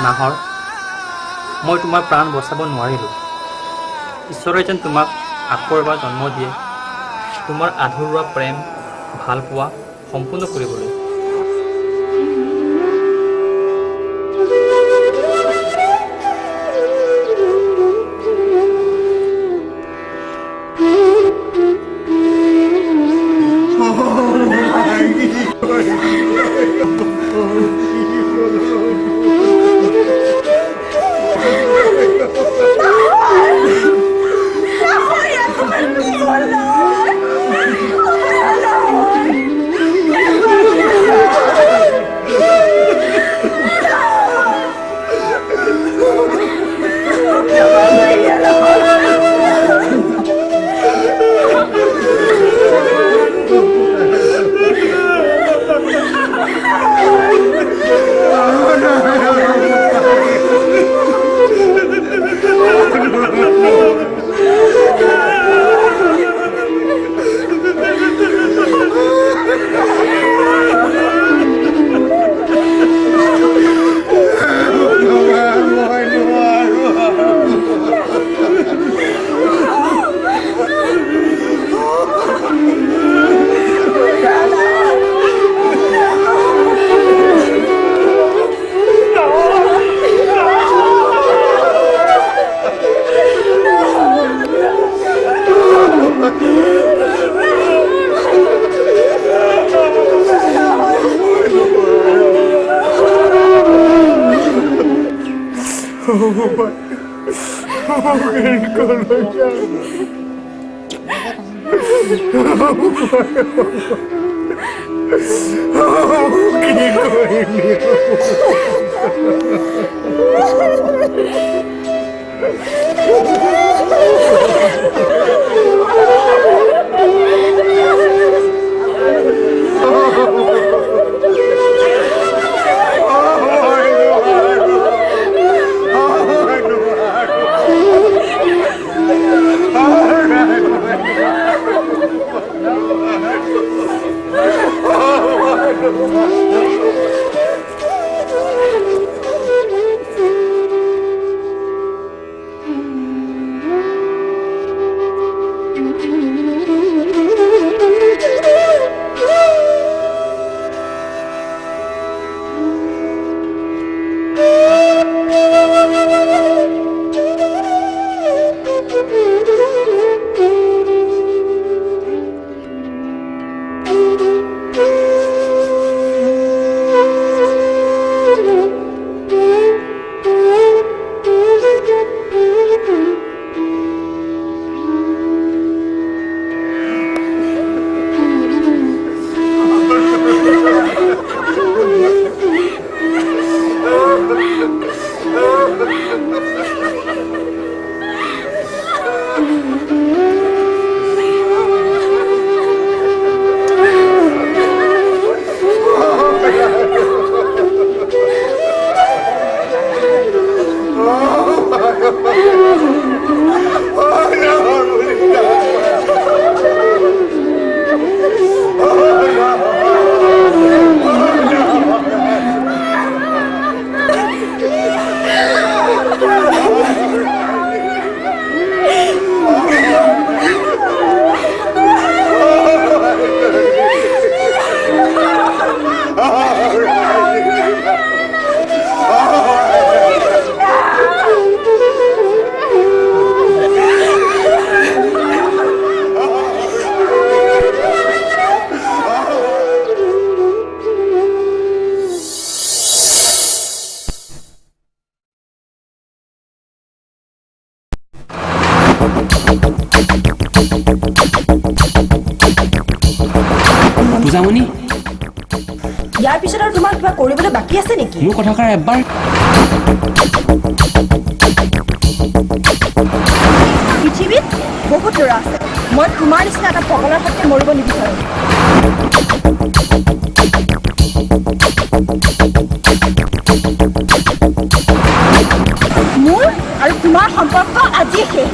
নাহৰ মই তোমাৰ প্ৰাণ বচাব নোৱাৰিলোঁ ঈশ্বৰে যেন তোমাক আকৌ এবাৰ জন্ম দিয়ে তোমাৰ আধৰুৱা প্ৰেম ভালপোৱা সম্পূৰ্ণ কৰিবলৈ ইয়াৰ পিছত আৰু তোমাৰ কিবা কৰিবলৈ বাকী আছে নেকি? মোৰ কথাষাৰ এবাৰ পৃথিৱীত বহুত ল'ৰা আছে, মই তোমাৰ নিচিনা এটা পগলাৰ সৈতে মৰিব নিবিচাৰোঁ। মোৰ আৰু তোমাৰ সম্পৰ্ক আজি শেষ।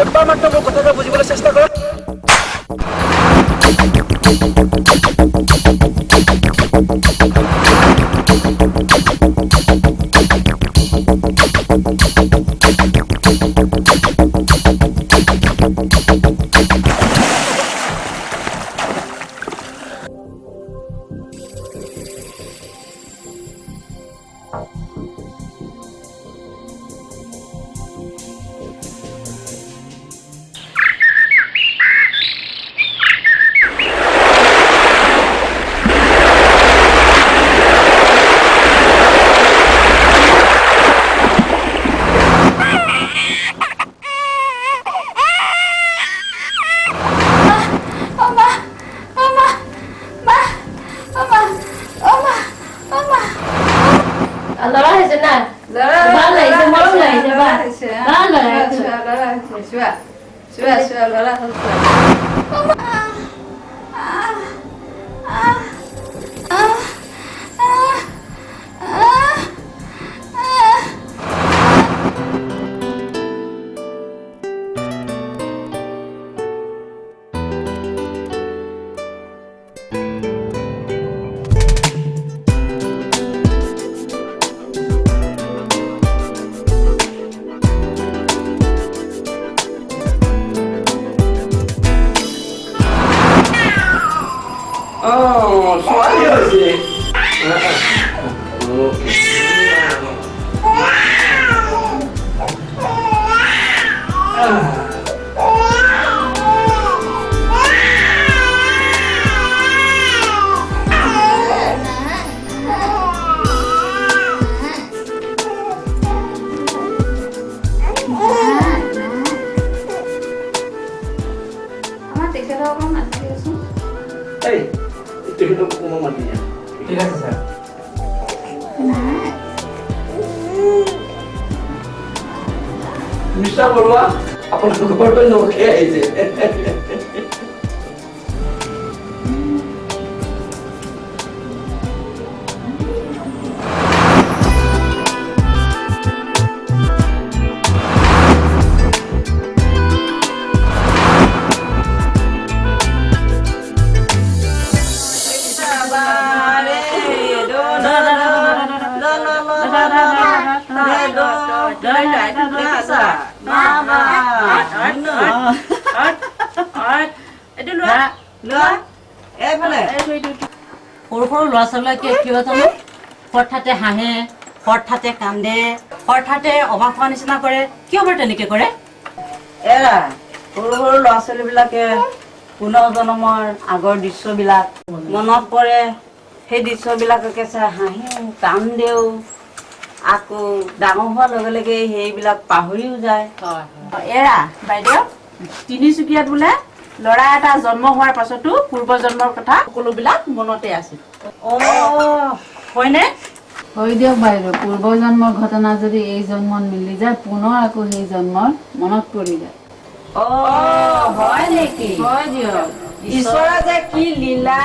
এবাৰ মাত্ৰ মোৰ কথাটো বুজিবলৈ চেষ্টা কৰ। ঠিক আছে স্যাৰ। মিষ্টাৰ বৰুৱা আপোনাৰ ঘৰটো নখে আহিছে সৰু সৰু ল'ৰা ছোৱালীকে কিয় জানো হঠাতে হাঁহে, হঠাতে কান্দে, হঠাতে অবাক হোৱা নিচিনা কৰে, কিয় বাৰু তেনেকে কৰে? এৰা সৰু সৰু ল'ৰা ছোৱালীবিলাকে পুনৰ্জন্মৰ আগৰ দৃশ্যবিলাক মনত পৰে, সেই দৃশ্যবিলাককে চাই হাঁহিও কান্দেও, আকৌ ডাঙৰ হোৱাৰ লগে লগে সেইবিলাক পাহৰিও যায়। এৰা বাইদেউ, তিনিচুকীয়াত বোলে ল'ৰা এটা জন্ম হোৱাৰ পাছতো পূৰ্ব জন্মৰ কথা সকলোবিলাক মনতে আছিল। হয়নে? হয় দিয়ক বাইদেউ, পূৰ্ব জন্মৰ ঘটনা যদি এই জন্মত মিলি যায় পুনৰ আকৌ সেই জন্মৰ মনত পৰি যায়। হয় নেকি? হয় দিয়ক। ঈশ্বৰৰ যে কি লীলা।